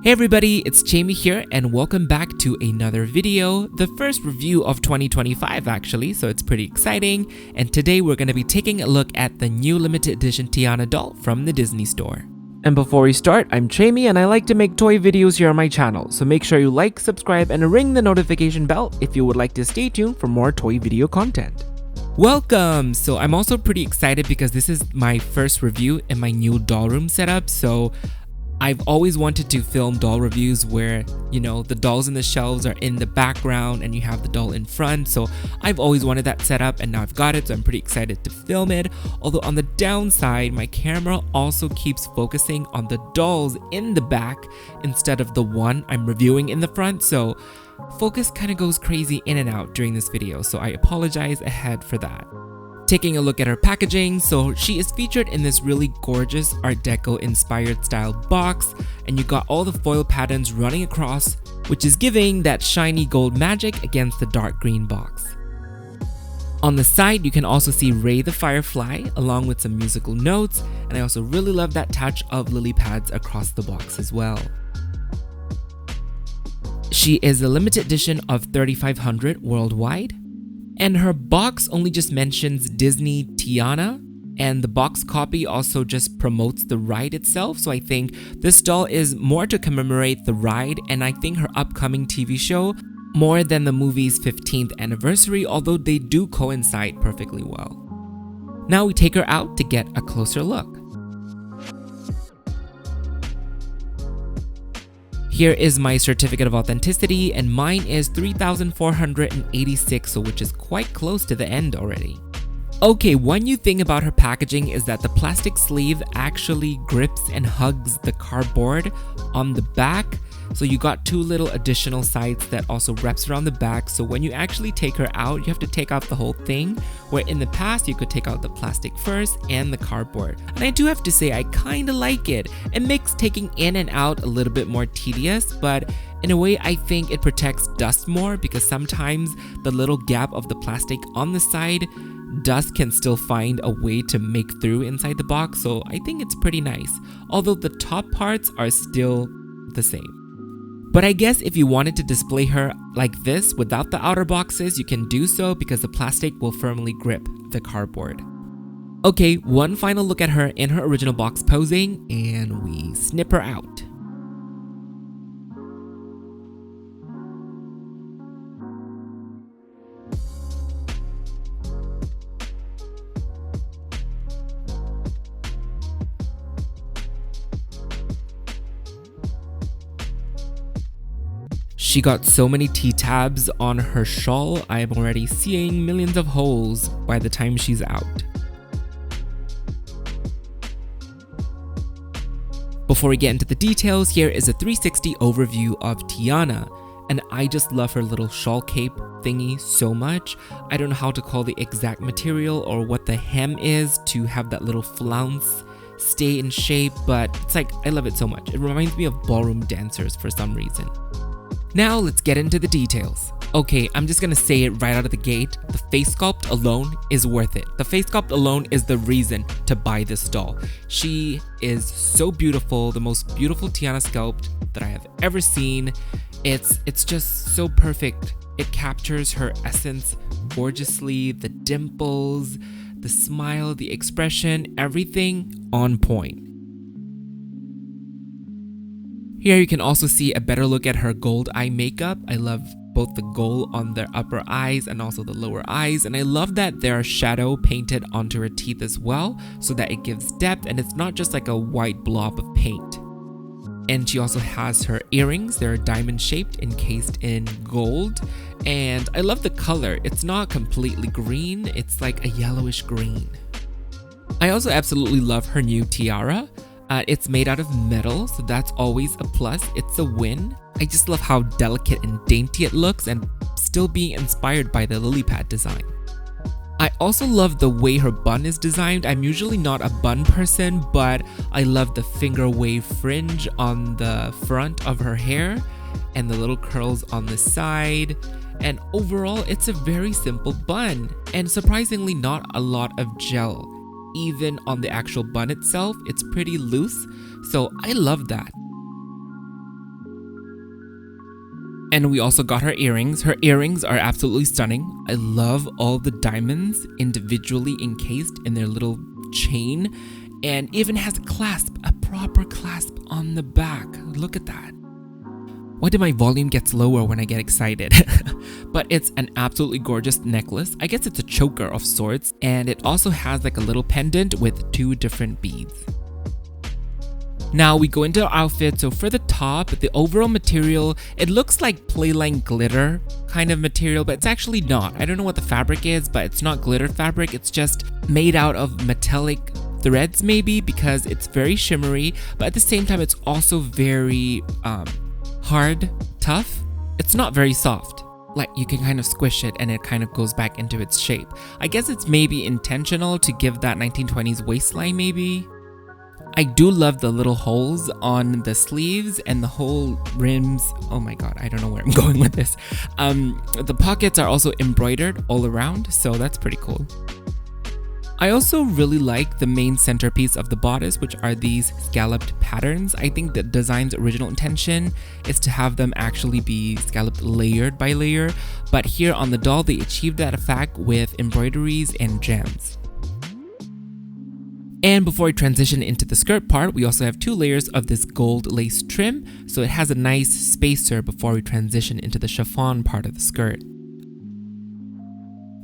Hey everybody, it's Chaymie here and welcome back to another video, the first review of 2025 actually, so it's pretty exciting. And today we're going to be taking a look at the new limited edition Tiana Doll from the Disney store. And before we start, I'm Chaymie and I like to make toy videos here on my channel, so make sure you like, subscribe, and ring the notification bell if you would like to stay tuned for more toy video content. Welcome! So I'm also pretty excited because this is my first review in my new doll room setup, so I've always wanted to film doll reviews where, you know, the dolls in the shelves are in the background and you have the doll in front. So I've always wanted that setup and now I've got it, so I'm pretty excited to film it. Although on the downside, my camera also keeps focusing on the dolls in the back instead of the one I'm reviewing in the front. So focus kind of goes crazy in and out during this video. So I apologize ahead for that. Taking a look at her packaging, so she is featured in this really gorgeous Art Deco inspired style box, and you got all the foil patterns running across, which is giving that shiny gold magic against the dark green box. On the side, you can also see Ray the Firefly along with some musical notes, and I also really love that touch of lily pads across the box as well. She is a limited edition of 3,500 worldwide. And her box only just mentions Disney Tiana, and the box copy also just promotes the ride itself. So I think this doll is more to commemorate the ride and I think her upcoming TV show more than the movie's 15th anniversary, although they do coincide perfectly well. Now we take her out to get a closer look. Here is my certificate of authenticity, and mine is 3,486, so which is quite close to the end already. Okay, one new thing about her packaging is that the plastic sleeve actually grips and hugs the cardboard on the back. So you got two little additional sides that also wraps around the back. So when you actually take her out, you have to take out the whole thing, where in the past you could take out the plastic first and the cardboard. And I do have to say I kind of like it. It makes taking in and out a little bit more tedious, but in a way I think it protects dust more because sometimes the little gap of the plastic on the side, dust can still find a way to make through inside the box, so I think it's pretty nice. Although the top parts are still the same. But I guess if you wanted to display her like this without the outer boxes, you can do so because the plastic will firmly grip the cardboard. Okay, one final look at her in her original box posing, and we snip her out. She got so many T-tabs on her shawl, I'm already seeing millions of holes by the time she's out. Before we get into the details, here is a 360 overview of Tiana, and I just love her little shawl cape thingy so much. I don't know how to call the exact material or what the hem is to have that little flounce stay in shape, but it's like, I love it so much. It reminds me of ballroom dancers for some reason. Now let's get into the details. Okay, I'm just gonna say it right out of the gate. The face sculpt alone is worth it. The face sculpt alone is the reason to buy this doll. She is so beautiful, the most beautiful Tiana sculpt that I have ever seen. It's just so perfect. It captures her essence gorgeously, the dimples, the smile, the expression, everything on point. Here you can also see a better look at her gold eye makeup. I love both the gold on the upper eyes and also the lower eyes, and I love that there are shadow painted onto her teeth as well so that it gives depth and it's not just like a white blob of paint. And she also has her earrings. They're diamond shaped, encased in gold, and I love the color. It's not completely green, it's like a yellowish green. I also absolutely love her new tiara. It's made out of metal, so that's always a plus. It's a win. I just love how delicate and dainty it looks and still being inspired by the lily pad design. I also love the way her bun is designed. I'm usually not a bun person, but I love the finger wave fringe on the front of her hair and the little curls on the side. And overall, it's a very simple bun and surprisingly not a lot of gel. Even on the actual bun itself, it's pretty loose, so I love that. And we also got her earrings. Her earrings are absolutely stunning. I love all the diamonds individually encased in their little chain, and even has a clasp, a proper clasp on the back. Look at that. Why did my volume get lower when I get excited? But it's an absolutely gorgeous necklace. I guess it's a choker of sorts, and it also has like a little pendant with 2 different beads. Now we go into our outfit. So for the top, the overall material, it looks like playline glitter kind of material, but it's actually not. I don't know what the fabric is, but it's not glitter fabric. It's just made out of metallic threads maybe, because it's very shimmery, but at the same time it's also very hard, tough. It's not very soft. Like you can kind of squish it and it kind of goes back into its shape. I guess it's maybe intentional to give that 1920s waistline maybe. I do love the little holes on the sleeves and the whole rims. Oh my god, I don't know where I'm going with this. The pockets are also embroidered all around, so that's pretty cool. I also really like the main centerpiece of the bodice, which are these scalloped patterns. I think the design's original intention is to have them actually be scalloped layered by layer, but here on the doll they achieved that effect with embroideries and gems. And before we transition into the skirt part, we also have 2 layers of this gold lace trim, so it has a nice spacer before we transition into the chiffon part of the skirt.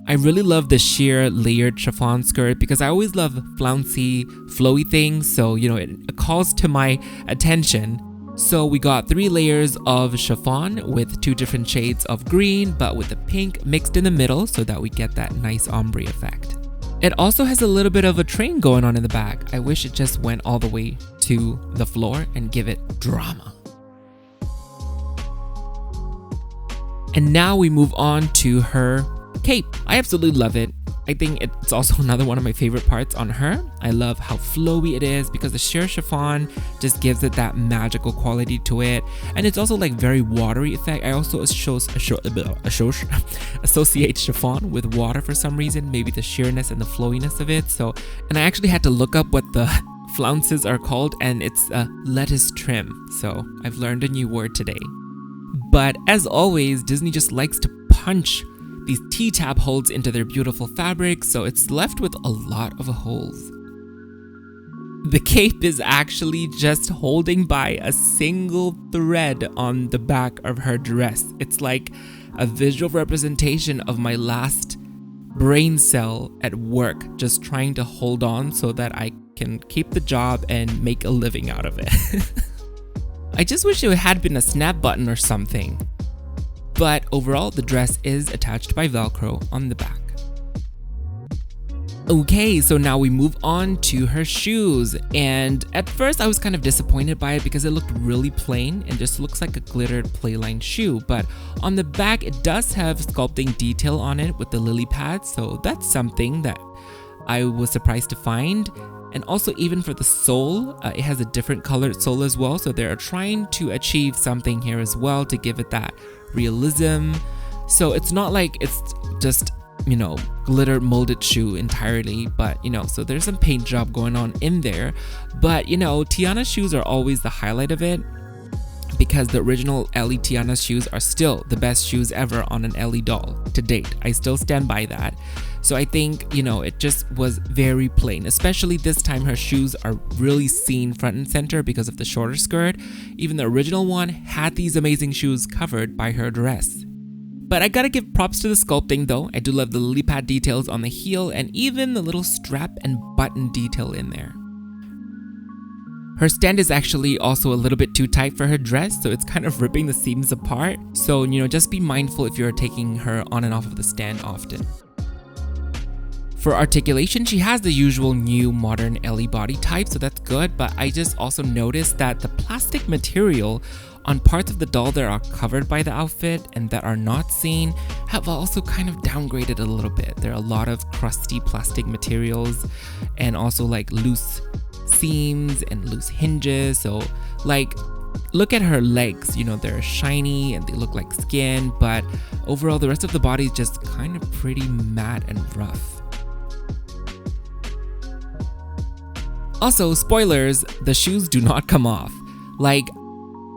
I really love the sheer layered chiffon skirt because I always love flouncy, flowy things, so it calls to my attention. So we got 3 layers of chiffon with 2 different shades of green, but with the pink mixed in the middle so that we get that nice ombre effect. It also has a little bit of a train going on in the back. I wish it just went all the way to the floor and give it drama. And now we move on to her cape. I absolutely love it. I think it's also another one of my favorite parts on her. I love how flowy it is because the sheer chiffon just gives it that magical quality to it, and it's also like very watery effect. I also associate chiffon with water for some reason, maybe the sheerness and the flowiness of it. So, and I actually had to look up what the flounces are called, and it's a lettuce trim. So I've learned a new word today. But as always, Disney just likes to punch these T-tab holes into their beautiful fabric, so it's left with a lot of holes. The cape is actually just holding by a single thread on the back of her dress. It's like a visual representation of my last brain cell at work, just trying to hold on so that I can keep the job and make a living out of it. I just wish it had been a snap button or something. But overall, the dress is attached by Velcro on the back. Okay, so now we move on to her shoes. And at first I was kind of disappointed by it because it looked really plain and just looks like a glittered playline shoe. But on the back, it does have sculpting detail on it with the lily pads. So that's something that I was surprised to find. And also even for the sole, it has a different colored sole as well. So they're trying to achieve something here as well to give it that realism. So it's not like it's just, glitter molded shoe entirely, but so there's some paint job going on in there. But Tiana's shoes are always the highlight of it because the original Ellie Tiana shoes are still the best shoes ever on an Ellie doll to date. I still stand by that. So I think, it just was very plain, especially this time her shoes are really seen front and center because of the shorter skirt. Even the original one had these amazing shoes covered by her dress. But I gotta give props to the sculpting though. I do love the lily pad details on the heel and even the little strap and button detail in there. Her stand is actually also a little bit too tight for her dress, so it's kind of ripping the seams apart. So, just be mindful if you're taking her on and off of the stand often. For articulation, she has the usual new modern Ellie body type, so that's good, but I just also noticed that the plastic material on parts of the doll that are covered by the outfit and that are not seen have also kind of downgraded a little bit. There are a lot of crusty plastic materials and also like loose seams and loose hinges. So like, look at her legs, they're shiny and they look like skin, but overall the rest of the body is just kind of pretty matte and rough. Also, spoilers, the shoes do not come off. Like,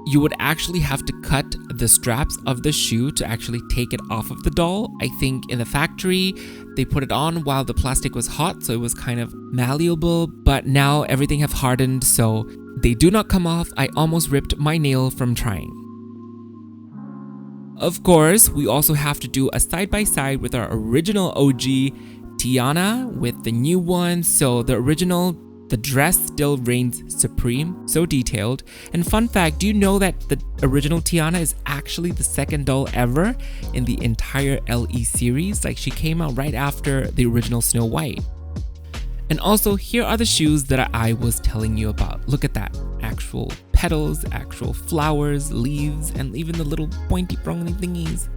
you would actually have to cut the straps of the shoe to actually take it off of the doll. I think in the factory, they put it on while the plastic was hot, so it was kind of malleable, but now everything have hardened, so they do not come off. I almost ripped my nail from trying. Of course, we also have to do a side-by-side with our original OG Tiana with the new one. So the original, the dress still reigns supreme, so detailed. And fun fact, do you know that the original Tiana is actually the second doll ever in the entire LE series? Like, she came out right after the original Snow White. And also, here are the shoes that I was telling you about. Look at that. Actual petals, actual flowers, leaves, and even the little pointy prongly thingies.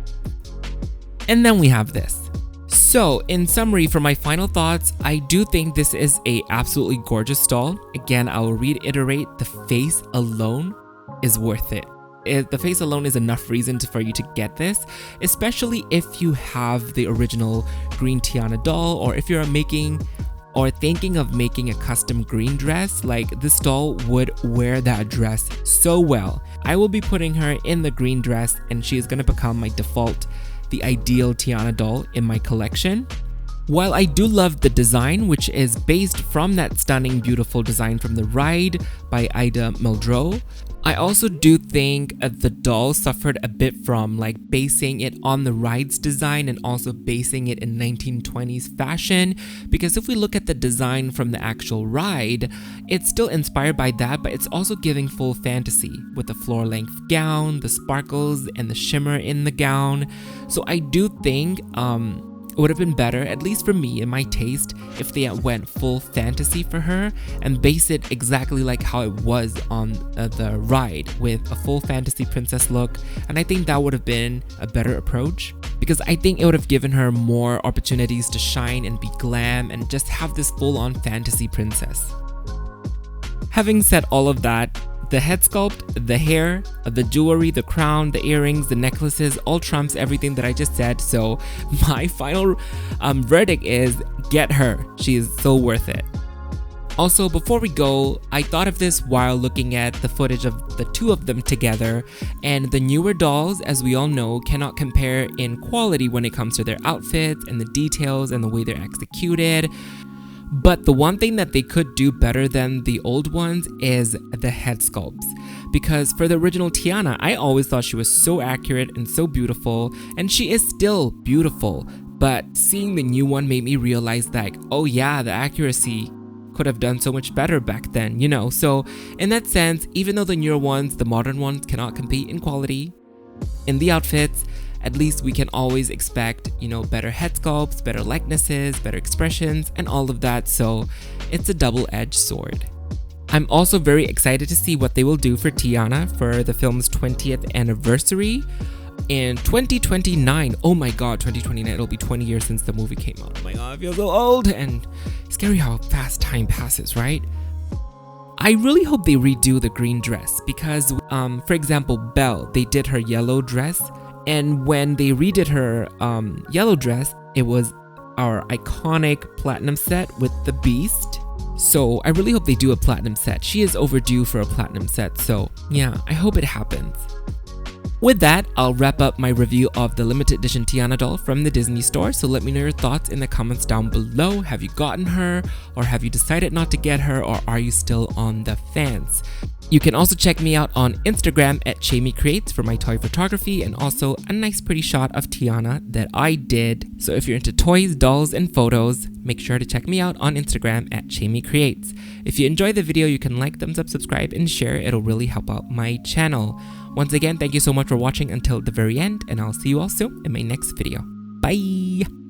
And then we have this. So, in summary, for my final thoughts, I do think this is a absolutely gorgeous doll. Again, I will reiterate, the face alone is worth it. The face alone is enough reason for you to get this, especially if you have the original green Tiana doll, or if you're making or thinking of making a custom green dress. Like, this doll would wear that dress so well. I will be putting her in the green dress, and she is going to become my default, the ideal Tiana doll in my collection. While I do love the design, which is based from that stunning, beautiful design from The Ride by Ida Muldrow, I also do think the doll suffered a bit from like basing it on The Ride's design and also basing it in 1920s fashion, because if we look at the design from the actual Ride, it's still inspired by that, but it's also giving full fantasy with the floor-length gown, the sparkles, and the shimmer in the gown. So I do think it would have been better, at least for me in my taste, if they went full fantasy for her and base it exactly like how it was on the Ride, with a full fantasy princess look. And I think that would have been a better approach, because I think it would have given her more opportunities to shine and be glam and just have this full-on fantasy princess. Having said all of that, the head sculpt, the hair, the jewelry, the crown, the earrings, the necklaces, all trumps everything that I just said. So my final verdict is get her. She is so worth it. Also, before we go, I thought of this while looking at the footage of the two of them together, and the newer dolls, as we all know, cannot compare in quality when it comes to their outfits and the details and the way they're executed. But the one thing that they could do better than the old ones is the head sculpts. Because for the original Tiana, I always thought she was so accurate and so beautiful, and she is still beautiful. But seeing the new one made me realize that, oh yeah, the accuracy could have done so much better back then, you know? So in that sense, even though the newer ones, the modern ones, cannot compete in quality, in the outfits, at least we can always expect, you know, better head sculpts, better likenesses, better expressions, and all of that. So it's a double-edged sword. I'm also very excited to see what they will do for Tiana for the film's 20th anniversary in 2029. Oh my god, 2029, it'll be 20 years since the movie came out. Oh my god, I feel so old, and scary how fast time passes, right? I really hope they redo the green dress because, for example, Belle, they did her yellow dress, and when they redid her yellow dress, it was our iconic platinum set with the Beast. So I really hope they do a platinum set. She is overdue for a platinum set, so yeah, I hope it happens. With that, I'll wrap up my review of the limited edition Tiana doll from the Disney store, so let me know your thoughts in the comments down below. Have you gotten her, or have you decided not to get her, or are you still on the fence? You can also check me out on Instagram at Chaymie Creates for my toy photography and also a nice pretty shot of Tiana that I did. So if you're into toys, dolls, and photos, make sure to check me out on Instagram at Chaymie Creates. If you enjoyed the video, you can like, thumbs up, subscribe, and share. It'll really help out my channel. Once again, thank you so much for watching until the very end, and I'll see you all soon in my next video. Bye!